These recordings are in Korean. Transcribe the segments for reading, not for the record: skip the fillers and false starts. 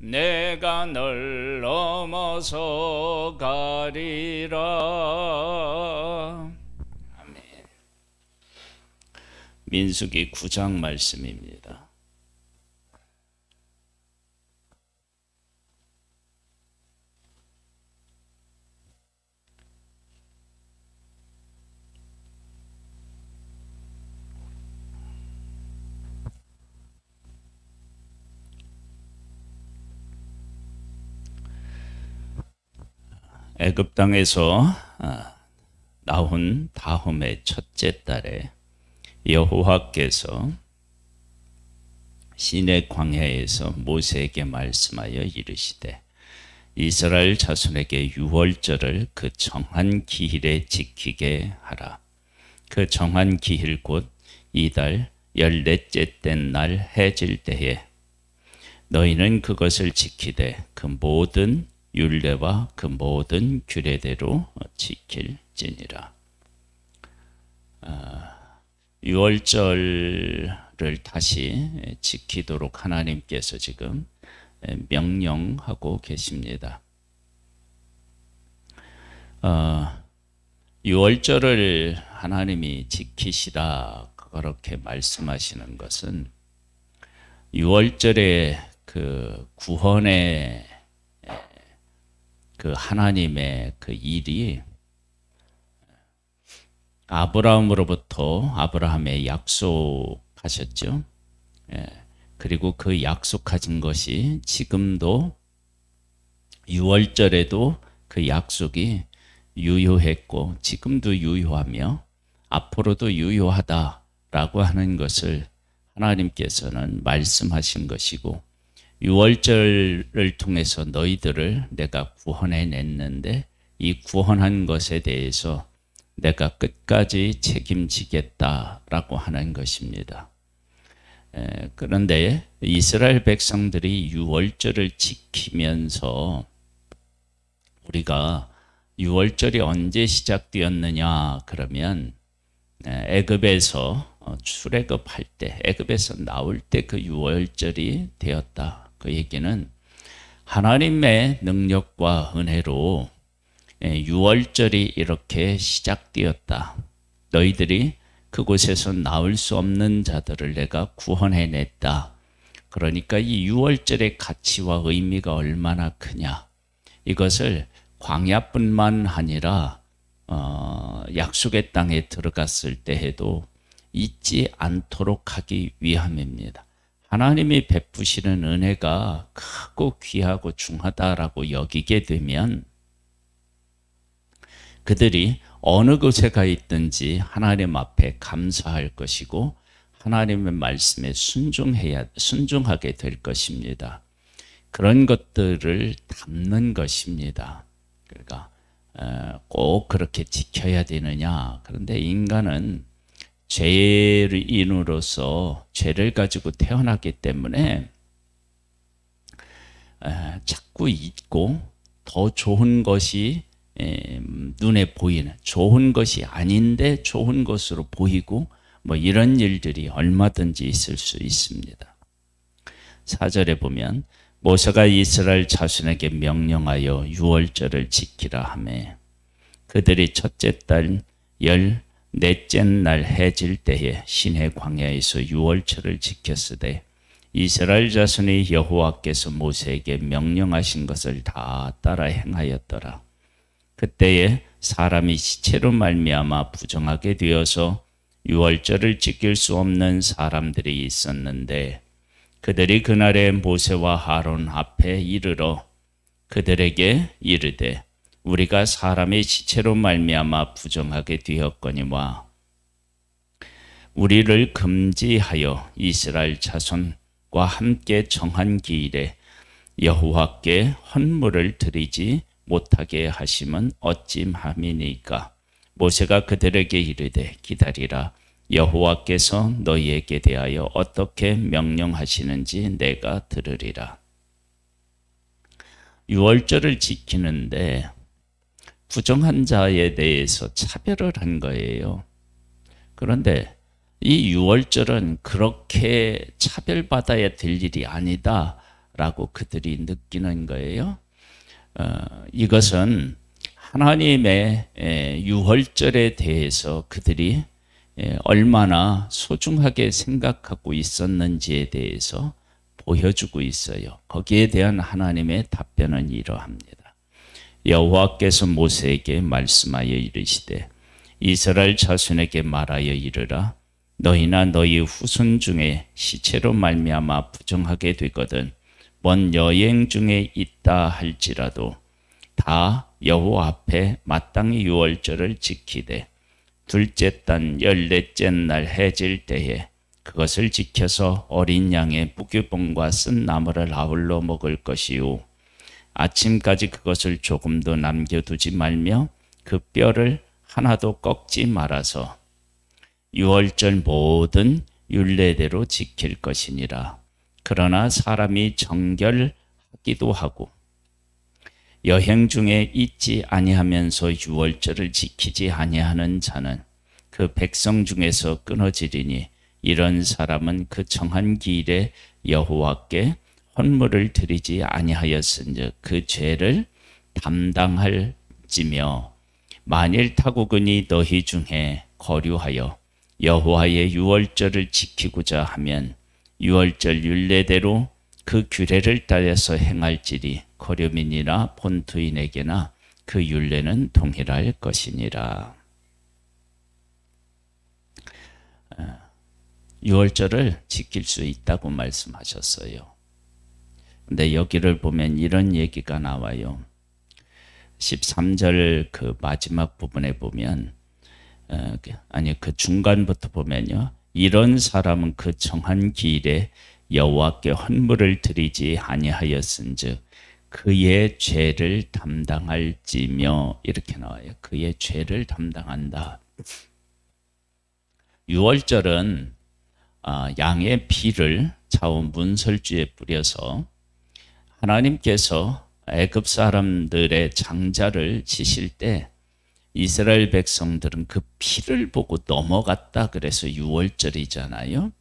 내가 널 넘어서 가리라. 아멘. 민수기 9장 말씀입니다. 애굽 땅에서 나온 다음의 첫째 달에 여호와께서 시내 광야에서 모세에게 말씀하여 이르시되 이스라엘 자손에게 유월절을 그 정한 기일에 지키게 하라. 그 정한 기일 곧 이달 14째 된 날 해질 때에 너희는 그것을 지키되 그 모든 율례와 그 모든 규례대로 지킬지니라. 유월절을 다시 지키도록 하나님께서 지금 명령하고 계십니다. 유월절을 하나님이 지키시라 그렇게 말씀하시는 것은 유월절의 그 구원의 그 하나님의 그 일이 아브라함으로부터 아브라함의 약속하셨죠. 그리고 그 약속하신 것이 지금도 유월절에도 그 약속이 유효했고 지금도 유효하며 앞으로도 유효하다라고 하는 것을 하나님께서는 말씀하신 것이고 유월절을 통해서 너희들을 내가 구원해냈는데 이 구원한 것에 대해서 내가 끝까지 책임지겠다라고 하는 것입니다. 그런데 이스라엘 백성들이 유월절을 지키면서 우리가 유월절이 언제 시작되었느냐 그러면 애굽에서 출애굽할 때 애굽에서 나올 때 그 유월절이 되었다. 그 얘기는 하나님의 능력과 은혜로 유월절이 이렇게 시작되었다. 너희들이 그곳에서 나올 수 없는 자들을 내가 구원해냈다. 그러니까 이 유월절의 가치와 의미가 얼마나 크냐. 이것을 광야뿐만 아니라 약속의 땅에 들어갔을 때에도 잊지 않도록 하기 위함입니다. 하나님이 베푸시는 은혜가 크고 귀하고 중하다라고 여기게 되면 그들이 어느 곳에 가 있든지 하나님 앞에 감사할 것이고 하나님의 말씀에 순종하게 될 것입니다. 그런 것들을 담는 것입니다. 그러니까 꼭 그렇게 지켜야 되느냐. 그런데 인간은 죄인으로서 죄를 가지고 태어났기 때문에 자꾸 잊고 더 좋은 것이 눈에 보이는 좋은 것이 아닌데 좋은 것으로 보이고 뭐 이런 일들이 얼마든지 있을 수 있습니다. 4절에 보면 모세가 이스라엘 자손에게 명령하여 유월절을 지키라 하매 그들이 첫째 달 14째 날 해질 때에 시내 광야에서 유월절을 지켰으되 이스라엘 자손이 여호와께서 모세에게 명령하신 것을 다 따라 행하였더라. 그때에 사람이 시체로 말미암아 부정하게 되어서 유월절을 지킬 수 없는 사람들이 있었는데 그들이 그날에 모세와 아론 앞에 이르러 그들에게 이르되 우리가 사람의 시체로 말미암아 부정하게 되었거니와 우리를 금지하여 이스라엘 자손과 함께 정한 기일에 여호와께 헌물을 드리지 못하게 하심은 어찌함이니까. 모세가 그들에게 이르되 기다리라. 여호와께서 너희에게 대하여 어떻게 명령하시는지 내가 들으리라. 유월절을 지키는데 부정한 자에 대해서 차별을 한 거예요. 그런데 이 유월절은 그렇게 차별받아야 될 일이 아니다 있다라고 그들이 느끼는 거예요. 이것은 하나님의 유월절에 대해서 그들이 얼마나 소중하게 생각하고 있었는지에 대해서 보여주고 있어요. 거기에 대한 하나님의 답변은 이러합니다. 여호와께서 모세에게 말씀하여 이르시되 이스라엘 자손에게 말하여 이르라. 너희나 너희 후손 중에 시체로 말미암아 부정하게 되거든 먼 여행 중에 있다 할지라도 다 여호와 앞에 마땅히 유월절을 지키되 둘째 달 14째 날 해질 때에 그것을 지켜서 어린 양의 무교봉과 쓴 나물을 아울러 먹을 것이요 아침까지 그것을 조금도 남겨두지 말며 그 뼈를 하나도 꺾지 말아서 유월절 모든 율례대로 지킬 것이니라. 그러나 사람이 정결하기도 하고 여행 중에 있지 아니하면서 유월절을 지키지 아니하는 자는 그 백성 중에서 끊어지리니 이런 사람은 그 정한 기일에 여호와께 헌물을 드리지 아니하였은즉 그 죄를 담당할지며 만일 타국은이 너희 중에 거류하여 여호와의 유월절을 지키고자 하면 유월절 율례대로 그 규례를 따라서 행할지니 거류민이나 본토인에게나 그 율례는 동일할 것이니라. 유월절을 지킬 수 있다고 말씀하셨어요. 근데 여기를 보면 이런 얘기가 나와요. 13절 그 마지막 부분에 보면 그 중간부터 보면요. 이런 사람은 그 정한 기일에 여호와께 헌물을 드리지 아니하였은즉 그의 죄를 담당할지며 이렇게 나와요. 그의 죄를 담당한다. 유월절은 양의 피를 좌우 문설주에 뿌려서 하나님께서 애굽 사람들의 장자를 치실 때 이스라엘 백성들은 그 피를 보고 넘어갔다 그래서 유월절이잖아요.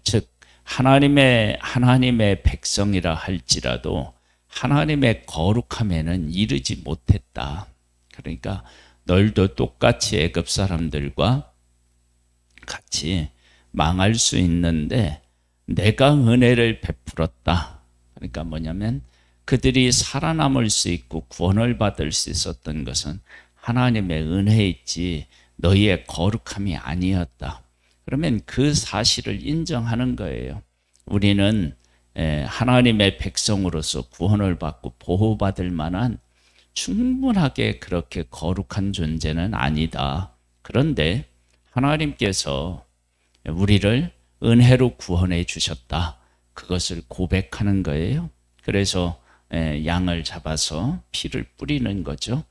즉 하나님의 백성이라 할지라도 하나님의 거룩함에는 이르지 못했다. 그러니까 너희도 똑같이 애굽 사람들과 같이 망할 수 있는데 내가 은혜를 베풀었다. 그러니까 뭐냐면 그들이 살아남을 수 있고 구원을 받을 수 있었던 것은 하나님의 은혜였지 너희의 거룩함이 아니었다. 그러면 그 사실을 인정하는 거예요. 우리는 하나님의 백성으로서 구원을 받고 보호받을 만한 충분하게 그렇게 거룩한 존재는 아니다. 그런데 하나님께서 우리를 은혜로 구원해 주셨다. 그것을 고백하는 거예요. 그래서 양을 잡아서 피를 뿌리는 거죠.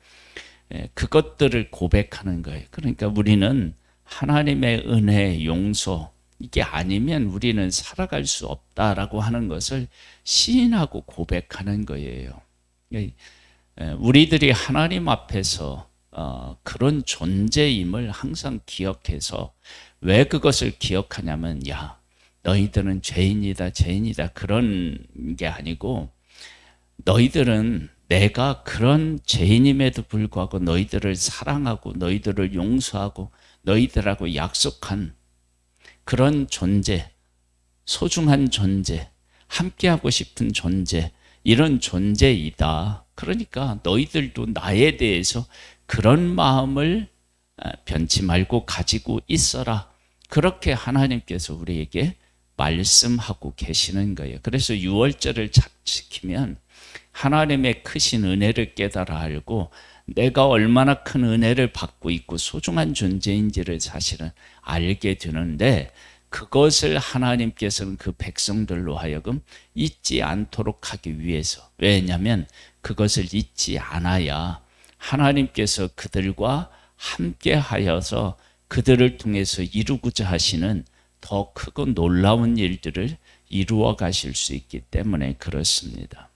그것들을 고백하는 거예요. 그러니까 우리는 하나님의 은혜, 용서 이게 아니면 우리는 살아갈 수 없다라고 하는 것을 시인하고 고백하는 거예요. 우리들이 하나님 앞에서 그런 존재임을 항상 기억해서 왜 그것을 기억하냐면 너희들은 죄인이다 죄인이다 그런 게 아니고 너희들은 내가 그런 죄인임에도 불구하고 너희들을 사랑하고 너희들을 용서하고 너희들하고 약속한 그런 존재, 소중한 존재, 함께하고 싶은 존재, 이런 존재이다. 그러니까 너희들도 나에 대해서 그런 마음을 변치 말고 가지고 있어라. 그렇게 하나님께서 우리에게 말씀하고 계시는 거예요. 그래서 유월절을 지키면 하나님의 크신 은혜를 깨달아 알고 내가 얼마나 큰 은혜를 받고 있고 소중한 존재인지를 사실은 알게 되는데 그것을 하나님께서는 그 백성들로 하여금 잊지 않도록 하기 위해서 왜냐하면 그것을 잊지 않아야 하나님께서 그들과 함께 하여서 그들을 통해서 이루고자 하시는 더 크고 놀라운 일들을 이루어 가실 수 있기 때문에 그렇습니다.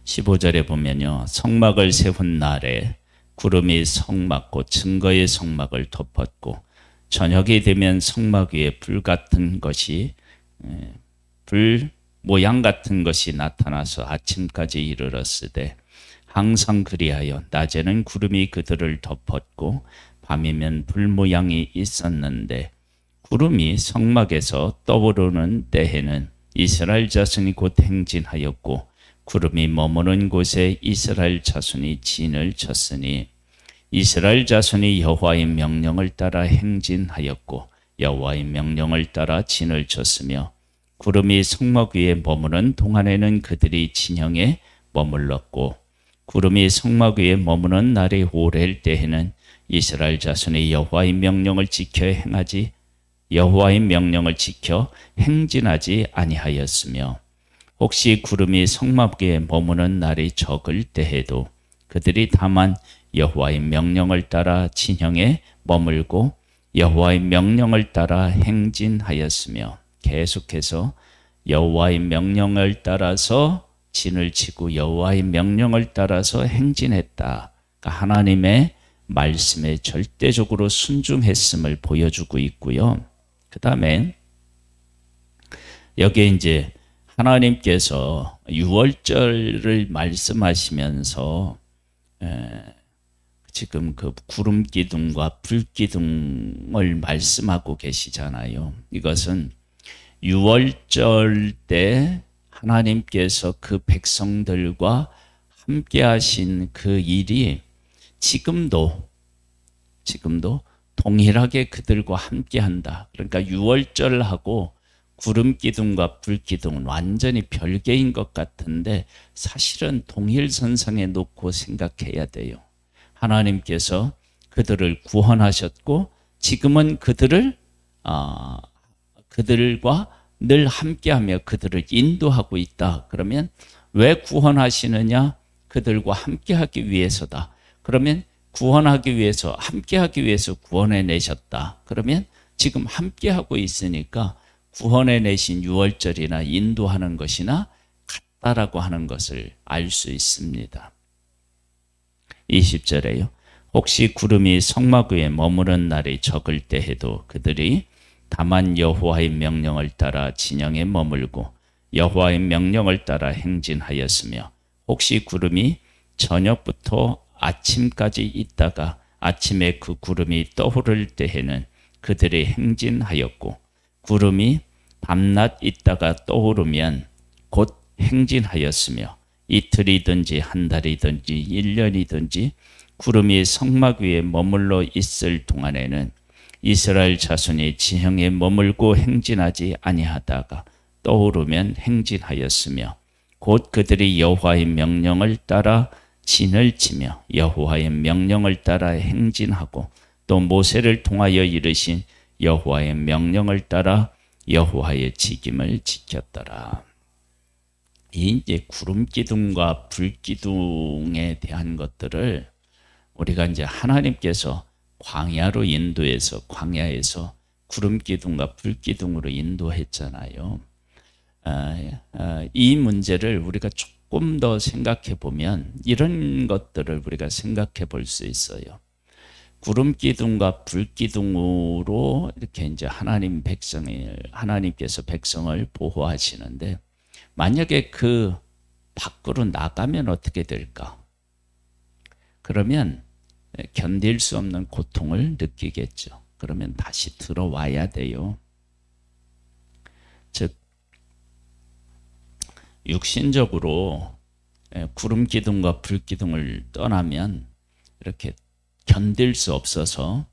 15절에 보면요. 성막을 세운 날에 구름이 성막 곧 증거의 성막을 덮었고 저녁이 되면 성막 위에 불 같은 것이 불 모양 같은 것이 나타나서 아침까지 이르렀으되 항상 그리하여 낮에는 구름이 그들을 덮었고 밤이면 불 모양이 있었는데 구름이 성막에서 떠오르는 때에는 이스라엘 자손이 곧 행진하였고 구름이 머무는 곳에 이스라엘 자손이 진을 쳤으니 이스라엘 자손이 여호와의 명령을 따라 행진하였고 여호와의 명령을 따라 진을 쳤으며 구름이 성막 위에 머무는 동안에는 그들이 진영에 머물렀고 구름이 성막 위에 머무는 날이 오래일 때에는 이스라엘 자손이 여호와의 명령을 지켜 행진하지 아니하였으며 혹시 구름이 성막 위에 머무는 날이 적을 때에도 그들이 다만 여호와의 명령을 따라 진영에 머물고 여호와의 명령을 따라 행진하였으며 계속해서 여호와의 명령을 따라서 진을 치고 여호와의 명령을 따라서 행진했다. 그러니까 하나님의 말씀에 절대적으로 순종했음을 보여주고 있고요. 그 다음에 여기에 이제 하나님께서 유월절을 말씀하시면서 지금 그 구름 기둥과 불 기둥을 말씀하고 계시잖아요. 이것은 유월절 때 하나님께서 그 백성들과 함께 하신 그 일이 지금도 동일하게 그들과 함께 한다. 그러니까 유월절하고 구름 기둥과 불 기둥은 완전히 별개인 것 같은데 사실은 동일선상에 놓고 생각해야 돼요. 하나님께서 그들을 구원하셨고 지금은 그들과 늘 함께하며 그들을 인도하고 있다. 그러면 왜 구원하시느냐? 그들과 함께하기 위해서다. 그러면 구원하기 위해서 함께하기 위해서 구원해 내셨다. 그러면 지금 함께하고 있으니까 구원해 내신 유월절이나 인도하는 것이나 같다라고 하는 것을 알 수 있습니다. 20절에요. 혹시 구름이 성막 위에 머무는 날이 적을 때에도 그들이 다만 여호와의 명령을 따라 진영에 머물고 여호와의 명령을 따라 행진하였으며 혹시 구름이 저녁부터 아침까지 있다가 아침에 그 구름이 떠오를 때에는 그들이 행진하였고 구름이 밤낮 있다가 떠오르면 곧 행진하였으며 이틀이든지 한 달이든지 1년이든지 구름이 성막 위에 머물러 있을 동안에는 이스라엘 자손이 진영에 머물고 행진하지 아니하다가 떠오르면 행진하였으며 곧 그들이 여호와의 명령을 따라 진을 치며 여호와의 명령을 따라 행진하고 또 모세를 통하여 이르신 여호와의 명령을 따라 여호와의 직임을 지켰더라. 이 이제 구름 기둥과 불 기둥에 대한 것들을 우리가 이제 하나님께서 광야로 인도해서 광야에서 구름 기둥과 불 기둥으로 인도했잖아요. 이 문제를 우리가 조금 더 생각해 보면 이런 것들을 우리가 생각해 볼 수 있어요. 구름 기둥과 불 기둥으로 이렇게 이제 하나님께서 백성을 보호하시는데 만약에 그 밖으로 나가면 어떻게 될까? 그러면 견딜 수 없는 고통을 느끼겠죠. 그러면 다시 들어와야 돼요. 즉 육신적으로 구름 기둥과 불 기둥을 떠나면 이렇게 견딜 수 없어서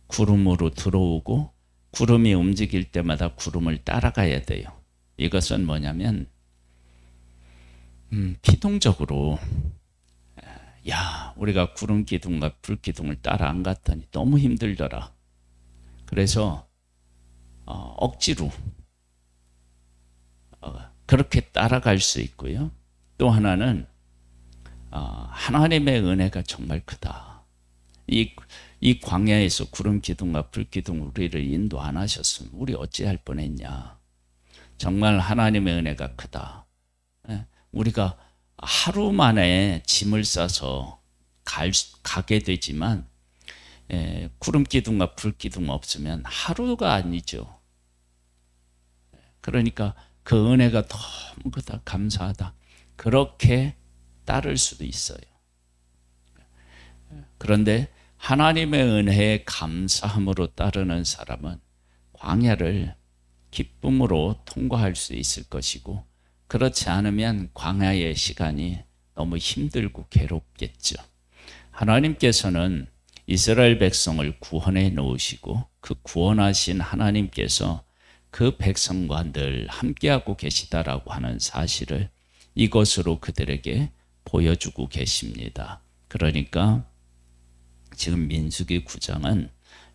구름으로 들어오고 구름이 움직일 때마다 구름을 따라가야 돼요. 이것은 뭐냐면 피동적으로 우리가 구름 기둥과 불 기둥을 따라 안 갔더니 너무 힘들더라. 그래서 억지로 그렇게 따라갈 수 있고요. 또 하나는 하나님의 은혜가 정말 크다. 이 광야에서 구름 기둥과 불 기둥 우리를 인도 안 하셨으면 우리 어찌할 뻔했냐. 정말 하나님의 은혜가 크다. 우리가 하루 만에 짐을 싸서 가게 되지만 구름 기둥과 불 기둥 없으면 하루가 아니죠. 그러니까 그 은혜가 너무 그다 감사하다. 그렇게 따를 수도 있어요. 그런데 하나님의 은혜에 감사함으로 따르는 사람은 광야를 기쁨으로 통과할 수 있을 것이고, 그렇지 않으면 광야의 시간이 너무 힘들고 괴롭겠죠. 하나님께서는 이스라엘 백성을 구원해 놓으시고 그 구원하신 하나님께서 그 백성과 늘 함께하고 계시다라고 하는 사실을 이것으로 그들에게 보여주고 계십니다. 그러니까 지금 민수기 9장은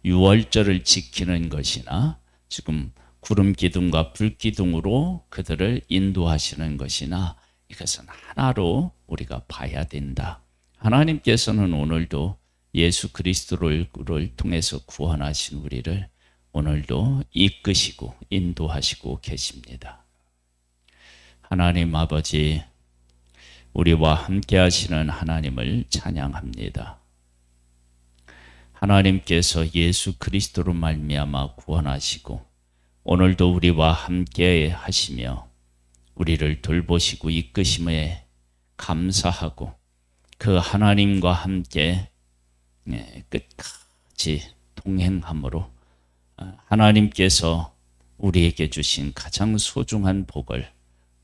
유월절을 지키는 것이나 지금 구름 기둥과 불 기둥으로 그들을 인도하시는 것이나 이것은 하나로 우리가 봐야 된다. 하나님께서는 오늘도 예수 그리스도를 통해서 구원하신 우리를 오늘도 이끄시고 인도하시고 계십니다. 하나님 아버지, 우리와 함께 하시는 하나님을 찬양합니다. 하나님께서 예수 그리스도로 말미암아 구원하시고 오늘도 우리와 함께 하시며 우리를 돌보시고 이끄심에 감사하고 그 하나님과 함께 끝까지 동행함으로 하나님께서 우리에게 주신 가장 소중한 복을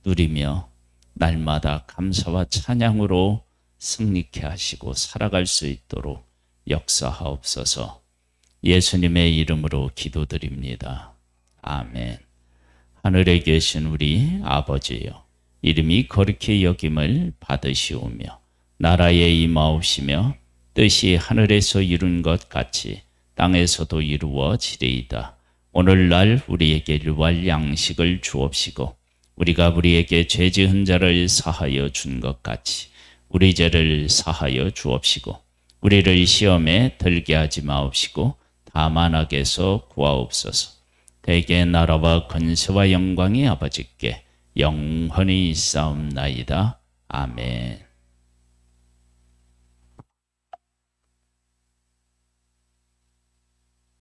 누리며 날마다 감사와 찬양으로 승리케 하시고 살아갈 수 있도록 역사하옵소서. 예수님의 이름으로 기도드립니다. 아멘. 하늘에 계신 우리 아버지여, 이름이 거룩히 여김을 받으시오며 나라에 임하옵시며 뜻이 하늘에서 이룬 것 같이 땅에서도 이루어지리이다. 오늘날 우리에게 일용할 양식을 주옵시고 우리가 우리에게 죄 지은 자를 사하여 준 것 같이 우리 죄를 사하여 주옵시고 우리를 시험에 들게 하지 마옵시고 다만 악에서 구하옵소서. 대개 나라와 권세와 영광이 아버지께 영원히 있사옵나이다. 아멘.